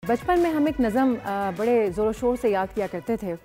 बचपन में हम एक नज़म बड़े ज़ोर शोर से याद किया करते थे।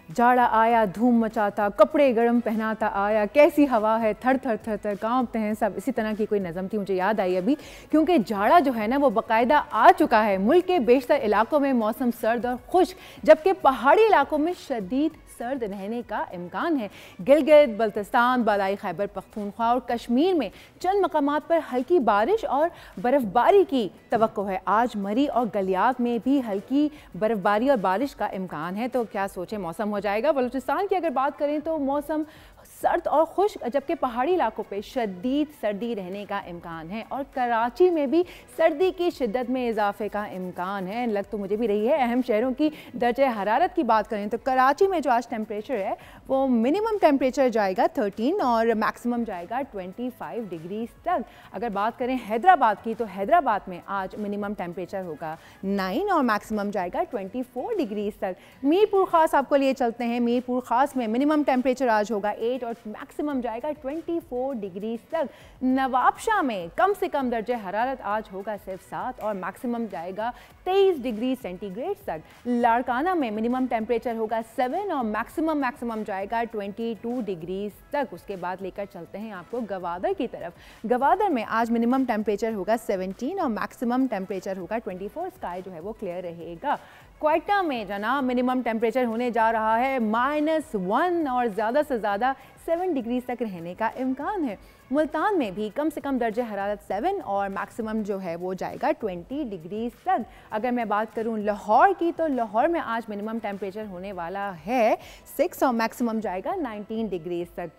जाड़ा आया धूम मचाता, कपड़े गर्म पहनाता आया, कैसी हवा है थर थर थर थर कांपते हैं सब। इसी तरह की कोई नज़म थी, मुझे याद आई अभी, क्योंकि जाड़ा जो है ना वो बाकायदा आ चुका है। मुल्क के बेशतर इलाकों में मौसम सर्द और खुश्क, जबकि पहाड़ी इलाकों में शदीद सर्द रहने का इम्कान है। गिलगित बल्तिस्तान, बालाई खैबर पख्तूनख्वा और कश्मीर में चंद मकामात पर हल्की बारिश और बर्फ़बारी की तवक्को है। आज मरी और गलियात में भी हल्की बर्फ़बारी और बारिश का इम्कान है। तो क्या सोचें, मौसम हो जाएगा। बलूचिस्तान की अगर बात करें तो मौसम सर्द और खुश्क, जबकि पहाड़ी इलाकों पे शदीद सर्दी रहने का इम्कान है। और कराची में भी सर्दी की शिद्दत में इजाफे का इम्कान है। लग तो मुझे भी रही है। अहम शहरों की दर्जे हरारत की बात करें तो कराची में जो आज टेम्परेचर है वो मिनिमम टेम्परेचर जाएगा 13 और मैक्सिमम जाएगा 25 डिग्री तक। अगर बात करें हैदराबाद की तो हैदराबाद में आज मिनिमम टेम्परेचर होगा 9 और मैक्सिमम जाएगा 24 डिग्री तक। मीरपुर खास आपको लिए चलते हैं। मीरपुर खास में मिनिमम टेम्परेचर आज होगा 8 और मैक्सिमम जाएगा 24 डिग्री तक। नवाबशाह में कम से कम दर्जे हरारत आज होगा सिर्फ 7 और मैक्सिमम जाएगा 23 डिग्री सेंटीग्रेड तक। लाड़काना में मिनिमम टेम्परेचर होगा 7 और मैक्सिमम जाएगा 22 डिग्री तक। उसके बाद लेकर चलते हैं आपको गवादर की तरफ। गवादर में आज मिनिमम टेम्परेचर होगा 17 और मैक्सिमम टेम्परेचर होगा 24। स्काई जो है वो क्लियर रहेगा। क्वेटा में जनाब मिनिमम टेम्परेचर होने जा रहा है -1 और ज़्यादा से ज़्यादा 7 डिग्री तक रहने का इम्कान है। मुल्तान में भी कम से कम दर्जे हरारत 7 और मैक्सिमम जो है वो जाएगा 20 डिग्री तक। अगर मैं बात करूं लाहौर की तो लाहौर में आज मिनिमम टेम्परेचर होने वाला है 6 और मैक्सिमम जाएगा 19 डिग्री तक।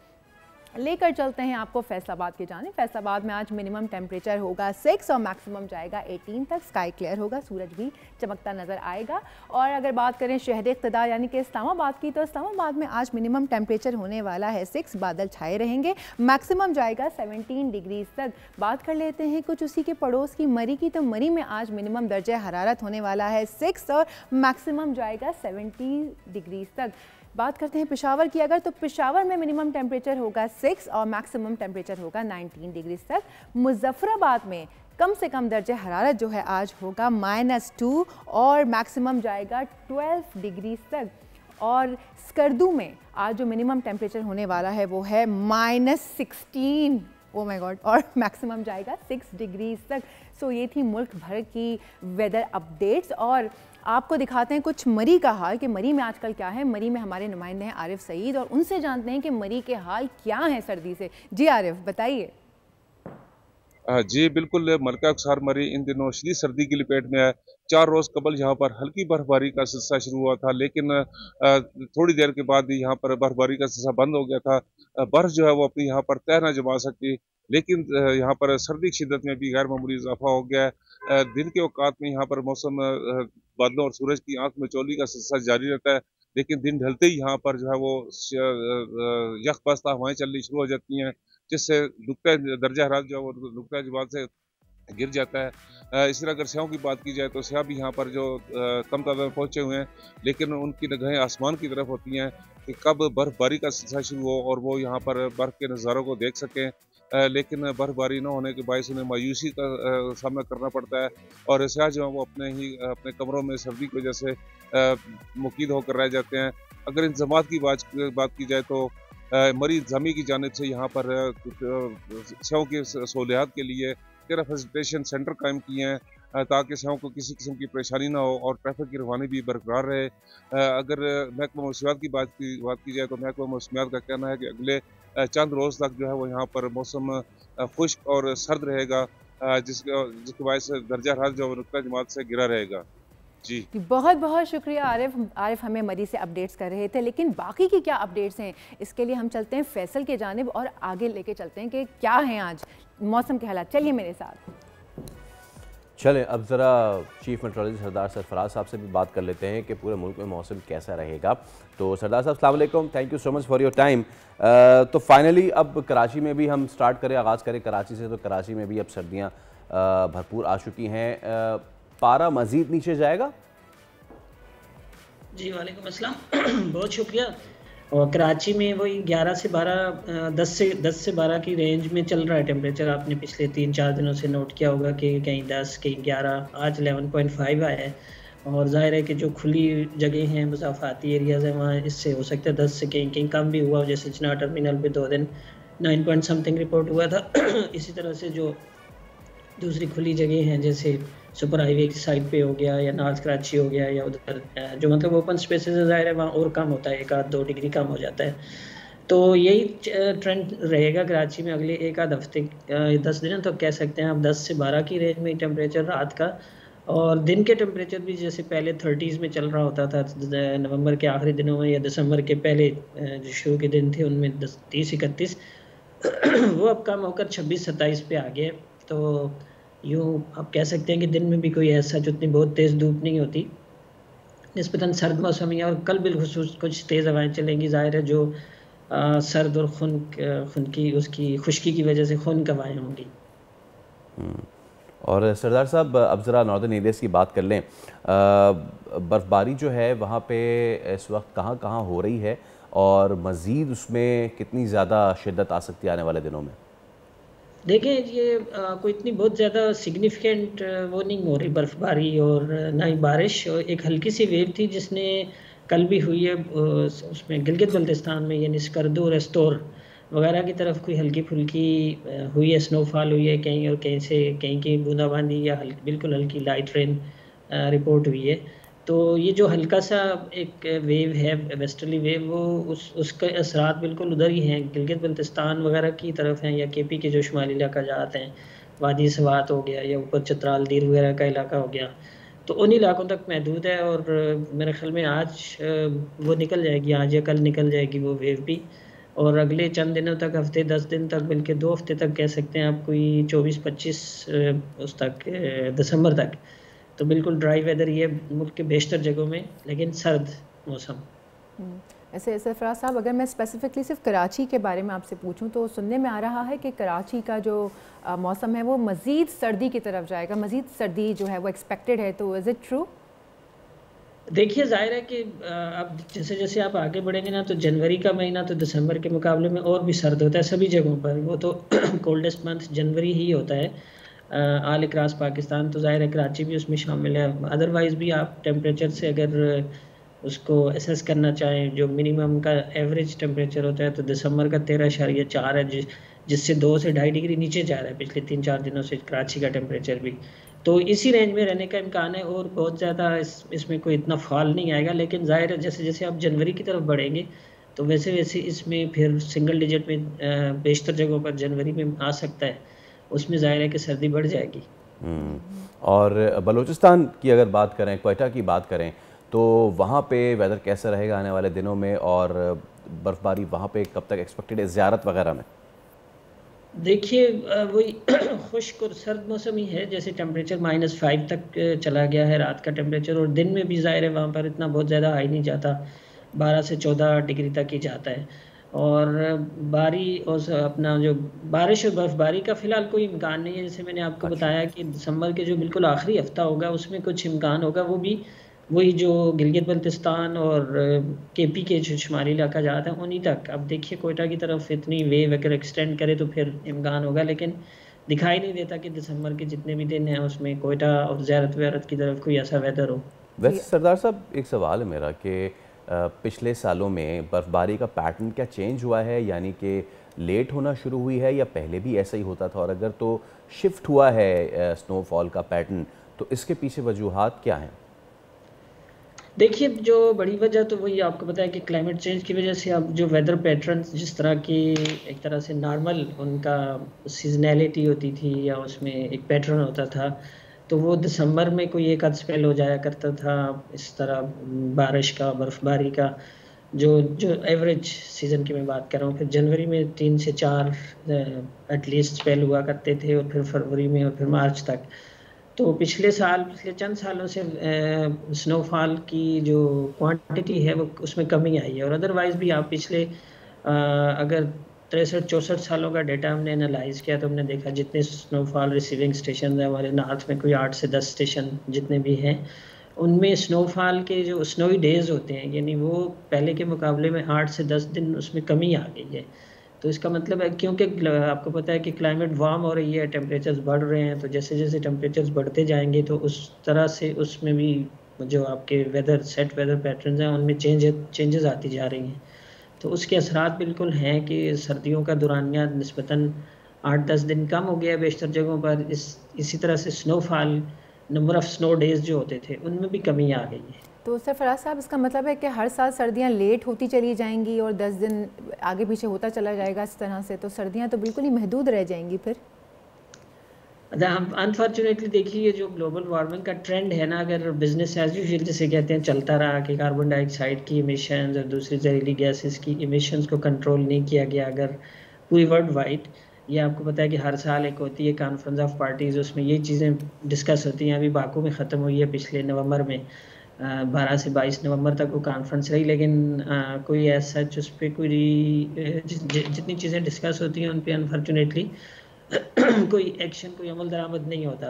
लेकर चलते हैं आपको फैसलाबाद की जानिब। फैसलाबाद में आज मिनिमम टेम्परेचर होगा 6 और मैक्सिमम जाएगा 18 तक। स्काई क्लियर होगा, सूरज भी चमकता नज़र आएगा। और अगर बात करें शहर इक़्तिदार यानी कि इस्लामाबाद की तो इस्लामाबाद में आज मिनिमम टेम्परेचर होने वाला है 6, बादल छाए रहेंगे, मैक्सिमम जाएगा 17 डिग्री तक। बात कर लेते हैं कुछ उसी के पड़ोस की मरी की, तो मरी में आज मिनिमम दर्जे हरारत होने वाला है 6 और मैक्सिमम जाएगा 17 डिग्री तक। बात करते हैं पेशावर की अगर, तो पेशावर में मिनिमम टेम्परेचर होगा 6 और मैक्सिमम टेम्परेचर होगा 19 डिग्री तक। मुजफ्फराबाद में कम से कम दर्जे हरारत जो है आज होगा -2 और मैक्सिमम जाएगा 12 डिग्री तक। और स्कर्दू में आज जो मिनिमम टेम्परेचर होने वाला है वो है -16, ओ माय गॉड, और मैक्सिमम जाएगा 6 डिग्री तक। सो ये थी मुल्क भर की वेदर अपडेट्स। और आपको दिखाते हैं कुछ मरी का हाल कि मरी में आजकल क्या है। मरी में हमारे नुमाइंदे हैं आरिफ सईद और उनसे जानते हैं कि मरी के हाल क्या हैं सर्दी से। जी आरिफ बताइए। जी बिल्कुल, मलका अक्सार मरी इन दिनों शदीद सर्दी की लपेट में है। 4 रोज़ कबल यहाँ पर हल्की बर्फबारी का सिलसिला शुरू हुआ था, लेकिन थोड़ी देर के बाद यहाँ पर बर्फबारी का सिलसिला बंद हो गया था। बर्फ जो है वो अपनी यहाँ पर तह न जमा सकती, लेकिन यहाँ पर सर्दी की शिद्दत में भी गैर मामूली इजाफा हो गया है। दिन के औकात में यहाँ पर मौसम बादलों और सूरज की आंख में चोली का सिलसिला जारी रहता है, लेकिन दिन ढलते ही यहाँ पर जो है वो यख बस्ता हवाएं चलनी शुरू हो जाती हैं, जिससे दर्जा हरारत जो है वो नुक्ता जबाल से गिर जाता है। इसी तरह अगर स्याहों की बात की जाए तो स्याह भी यहाँ पर जो कम तादाद में पहुँचे हुए हैं, लेकिन उनकी निगाहें आसमान की तरफ होती हैं कि कब बर्फबारी का सिलसिला शुरू हो और वो यहाँ पर बर्फ़ के नज़ारों को देख सकें। लेकिन बर्फबारी न होने के बायस उन्हें मायूसी का सामना करना पड़ता है और स्याह जो है वो अपने कमरों में सर्दी की वजह से मुकीद होकर रह जाते हैं। अगर इंतज़ामात की बात की जाए तो मरी इंतज़ामी की जानिब से यहाँ पर स्याहों की सहूलियात के लिए 13 फैसिलिटेशन सेंटर कायम किए हैं ताकि स्याहों को किसी किस्म की परेशानी ना हो और ट्रैफिक की रवानी भी बरकरार रहे। अगर महकमा मौसमियात की बात की जाए तो महकमा मौसमियात का कहना है कि अगले चंद रोज़ तक जो है वो यहाँ पर मौसम खुश्क और सर्द रहेगा, जिसकी वजह से दर्जा हरारत जो नुक्ता जमात से गिरा रहेगा। जी बहुत बहुत शुक्रिया आरिफ। आरिफ हमें मरी से अपडेट्स कर रहे थे, लेकिन बाकी की क्या अपडेट्स हैं इसके लिए हम चलते हैं फैसल के जानिब और आगे लेके चलते हैं कि क्या हैं आज मौसम के हालात। चलिए मेरे साथ। चलें अब ज़रा चीफ मेट्रोलॉजिस्ट सरदार सरफराज साहब से भी बात कर लेते हैं कि पूरे मुल्क में मौसम कैसा रहेगा। तो सरदार साहब अस्सलाम वालेकुम, thank you so much for your time. तो फाइनली अब कराची में भी हम स्टार्ट करें, आगाज़ करें कराची से। तो कराची में भी अब सर्दियाँ भरपूर आ चुकी हैं, पारा मज़ीद नीचे जाएगा? जी वालेकुम अस्सलाम बहुत शुक्रिया। और कराची में वही 11 से 12 10 से 12 की रेंज में चल रहा है टेम्परेचर। आपने पिछले 3-4 दिनों से नोट किया होगा कि कहीं 10 कहीं 11, आज 11.5 आया है। और ज़ाहिर है कि जो खुली जगह हैं, मुसाफाती एरियाज़ हैं, वहाँ इससे हो सकता है 10 से कहीं कहीं कम भी हुआ, जैसे चिनाब टर्मिनल पे 2 दिन 9 पॉइंट समथिंग रिपोर्ट हुआ था। इसी तरह से जो दूसरी खुली जगह हैं, जैसे सुपर हाईवे की साइड पे हो गया या नॉर्थ कराची हो गया या उधर जो मतलब ओपन स्पेसेस है, ज़ाहिर है वहाँ और कम होता है, 1 आध 2 डिग्री कम हो जाता है। तो यही ट्रेंड रहेगा कराची में अगले 1 आध हफ्ते 10 दिन तो कह सकते हैं आप 10 से 12 की रेंज में टेम्परेचर रात का, और दिन के टेम्परेचर भी जैसे पहले 30s में चल रहा होता था नवंबर के आखिरी दिनों में या दिसंबर के पहले जो शुरू के दिन थे उनमें 30-31 वो अब कम होकर 26-27 पे आ गए। तो यूँ आप कह सकते हैं कि दिन में भी कोई ऐसा जो इतनी बहुत तेज़ धूप नहीं होती, निस्बतन सर्द मौसम ही है। और कल बिलखुसूस कुछ तेज़ हवाएं चलेंगी, ज़ाहिर है जो सर्द और खून की उसकी खुश्की की वजह से खून की हवाएं होंगी। और सरदार साहब अब ज़रा नॉर्दर्न एरियाज़ की बात कर लें, बर्फ़बारी जो है वहाँ पे इस वक्त कहाँ कहाँ हो रही है और मज़ीद उसमें कितनी ज़्यादा शिद्दत आ सकती है आने वाले दिनों में? देखिए ये कोई इतनी बहुत ज़्यादा सिग्निफिकेंट वो नहीं हो रही बर्फ़बारी और ना ही बारिश। और एक हल्की सी वेव थी जिसने कल भी हुई है, उसमें गिलगित बल्तिस्तान में यानी स्कर्दू रेस्टोर वगैरह की तरफ कोई हल्की फुल्की हुई है, स्नोफॉल हुई है कहीं, और कहीं से कहीं की बूंदाबांदी या बिल्कुल हल्की लाइट रेन रिपोर्ट हुई है। तो ये जो हल्का सा एक वेव है, वेस्टर्ली वेव, वो उसके असरात बिल्कुल उधर ही हैं, गिलगित बल्तिस्तान वगैरह की तरफ हैं, या केपी के जो शुमाली इलाका जाते हैं, वादी सवात हो गया या ऊपर चतराल दीर वगैरह का इलाका हो गया, तो उन इलाकों तक महदूद है। और मेरे ख्याल में आज वो निकल जाएगी, आज या कल निकल जाएगी वो वेव भी। और अगले चंद दिनों तक, हफ्ते 10 दिन तक, बल्कि 2 हफ्ते तक कह सकते हैं आप, कोई 24-25 उस तक दिसंबर तक तो बिल्कुल ड्राई वेदर ही है मुल्क के बेशतर जगहों में, लेकिन सर्द मौसम। ऐसे सरफराज साहब, अगर मैं स्पेसिफिकली सिर्फ कराची के बारे में आपसे पूछूं तो सुनने में आ रहा है कि कराची का जो मौसम है वो मज़ीद सर्दी की तरफ जाएगा, मज़ीद सर्दी जो है वो एक्सपेक्टेड है, तो इज़ इट ट्रू? देखिए ज़ाहिर है कि अब जैसे जैसे आप आगे बढ़ेंगे ना, तो जनवरी का महीना तो दिसंबर के मुकाबले में और भी सर्द होता है सभी जगहों पर। वो तो कोल्डेस्ट मंथ जनवरी ही होता है आल अक्रॉस पाकिस्तान, तो ज़ाहिर है कराची भी उसमें शामिल है। अदरवाइज़ भी आप टेम्परेचर से अगर उसको एसेस करना चाहें, जो मिनिमम का एवरेज टेम्परेचर होता है, तो दिसंबर का 13.4 है, जिससे 2 से 2.5 डिग्री नीचे जा रहा है पिछले 3-4 दिनों से कराची का टेम्परेचर भी। तो इसी रेंज में रहने का इम्कान है, और बहुत ज़्यादा इसमें कोई इतना फॉल नहीं आएगा। लेकिन ज़ाहिर है जैसे जैसे आप जनवरी की तरफ बढ़ेंगे तो वैसे वैसे इसमें फिर सिंगल डिजिट में बेशतर जगहों पर जनवरी में आ सकता है, उसमें ज़ाहिर है कि सर्दी बढ़ जाएगी। और बलूचिस्तान की अगर बात करें, क्वेटा की बात करें, तो वहाँ पे वेदर कैसा रहेगा आने वाले दिनों में, और बर्फ़बारी वहाँ पे कब तक एक्सपेक्टेड है, ज़ियारत वगैरह में? देखिए वही खुश्क और सर्द मौसम ही है। जैसे टेम्परेचर -5 तक चला गया है रात का टेम्परेचर, और दिन में भी ज़ाहिर है वहाँ पर इतना बहुत ज़्यादा हाई नहीं जाता, 12 से 14 डिग्री तक ही जाता है। और बारी और अपना जो बारिश और बर्फ़बारी का फ़िलहाल कोई इम्कान नहीं है। जैसे मैंने आपको बताया कि दिसंबर के जो बिल्कुल आखिरी हफ्ता होगा उसमें कुछ इम्कान होगा, वो भी वही जो गिलगित बल्तिस्तान और केपी के जो शुमाली इलाका जाता है उन्हीं तक। अब देखिए कोयटा की तरफ इतनी वेव अगर एक्सटेंड करे तो फिर इम्कान होगा, लेकिन दिखाई नहीं देता कि दिसंबर के जितने भी दिन हैं उसमें कोयटा और ज़ियारत वैरत की तरफ कोई ऐसा वेदर हो। वैसे सरदार साहब एक सवाल है मेरा कि पिछले सालों में बर्फ़बारी का पैटर्न क्या चेंज हुआ है, यानी कि लेट होना शुरू हुई है या पहले भी ऐसा ही होता था, और अगर तो शिफ्ट हुआ है स्नोफॉल का पैटर्न, तो इसके पीछे वजूहात क्या हैं? देखिए जो बड़ी वजह तो वही आपको पता है कि क्लाइमेट चेंज की वजह से अब जो वेदर पैटर्न जिस तरह की एक तरह से नॉर्मल उनका सीजनैलिटी होती थी या उसमें एक पैटर्न होता था, तो वो दिसंबर में कोई एक आध स्पेल हो जाया करता था इस तरह बारिश का, बर्फ़बारी का, जो जो एवरेज सीज़न की मैं बात कर रहा हूँ। फिर जनवरी में 3 से 4 एटलीस्ट स्पेल हुआ करते थे, और फिर फरवरी में, और फिर मार्च तक। तो पिछले चंद सालों से स्नोफॉल की जो क्वांटिटी है वो उसमें कमी आई है। और अदरवाइज़ भी आप पिछले अगर 63-64 सालों का डेटा हमने एनालाइज़ किया तो हमने देखा जितने स्नोफॉल रिसीविंग स्टेशन हैं हमारे नॉर्थ में, कोई 8 से 10 स्टेशन जितने भी हैं, उनमें स्नोफॉल के जो स्नोई डेज़ होते हैं, यानी वो पहले के मुकाबले में 8 से 10 दिन उसमें कमी आ गई है। तो इसका मतलब है क्योंकि आपको पता है कि क्लाइमेट वार्म हो रही है, टेम्परेचर्स बढ़ रहे हैं, तो जैसे जैसे टेम्परेचर्स बढ़ते जाएंगे तो उस तरह से उसमें भी जो आपके वेदर पैटर्न्स हैं उनमें चेंजेस आती जा रही हैं। तो उसके असरात बिल्कुल हैं कि सर्दियों का दौरानिया निस्बतन 8-10 दिन कम हो गया बेशतर जगहों पर। इसी तरह से snowfall, number of snow days जो होते थे उनमें भी कमी आ गई है। तो सरफराज साहब, इसका मतलब है कि हर साल सर्दियाँ लेट होती चली जाएंगी और 10 दिन आगे पीछे होता चला जाएगा इस तरह से, तो सर्दियाँ तो बिल्कुल ही महदूद रह जाएंगी फिर। अनफॉर्चुनेटली देखिए, ये जो ग्लोबल वार्मिंग का ट्रेंड है ना, अगर बिजनेस एज यूजुअल जिसे कहते हैं चलता रहा कि कार्बन डाइऑक्साइड की इमिशंस और दूसरी जहरीली गैसेस की इमिशंस को कंट्रोल नहीं किया गया अगर पूरी वर्ल्ड वाइड, ये आपको पता है कि हर साल एक होती है कॉन्फ्रेंस ऑफ पार्टीज़, उसमें ये चीज़ें डिस्कस होती हैं। अभी बाकू में ख़त्म हुई है पिछले नवंबर में, 12 से 22 नवंबर तक वो कॉन्फ्रेंस रही, लेकिन कोई एज सच उस पर कोई जितनी चीज़ें डिस्कस होती हैं उन पर अनफॉर्चुनेटली कोई एक्शन, कोई अमल दरामद नहीं होता।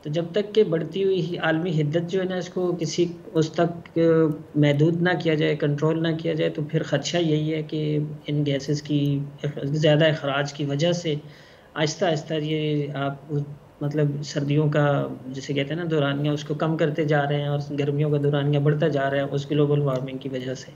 तो जब तक कि बढ़ती हुई आलमी हिद्दत जो है ना, इसको किसी उस तक महदूद ना किया जाए, कंट्रोल ना किया जाए, तो फिर ख़दशा यही है कि इन गैसेस की ज़्यादा अखराज की वजह से आहिस्ता आहिस्ता ये आप मतलब सर्दियों का जिसे कहते हैं ना दौरानिया, उसको कम करते जा रहे हैं और गर्मियों का दौरानिया बढ़ता जा रहा है उस ग्लोबल वार्मिंग की वजह से।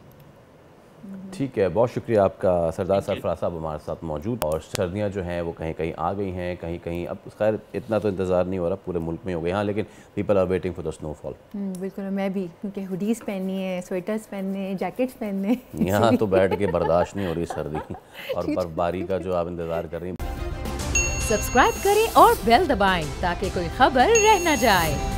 ठीक है, बहुत शुक्रिया आपका सरदार सरफराज साहब हमारे साथ मौजूद। और सर्दियां जो हैं वो कहीं कहीं आ गई हैं, कहीं कहीं अब खैर इतना तो इंतज़ार नहीं हो रहा, पूरे मुल्क में हो गए हाँ, लेकिन people are waiting for the snowfall. बिल्कुल, मैं भी, क्योंकि हुडीज़ पहननी है, स्वेटर्स पहनने, जैकेट्स पहनने, यहाँ तो बैठ के बर्दाश्त नहीं हो रही सर्दी और बर्फबारी का जो आप इंतज़ार कर रही हैं। सब्सक्राइब करें और बेल दबाएं ताकि कोई खबर रह न जाए।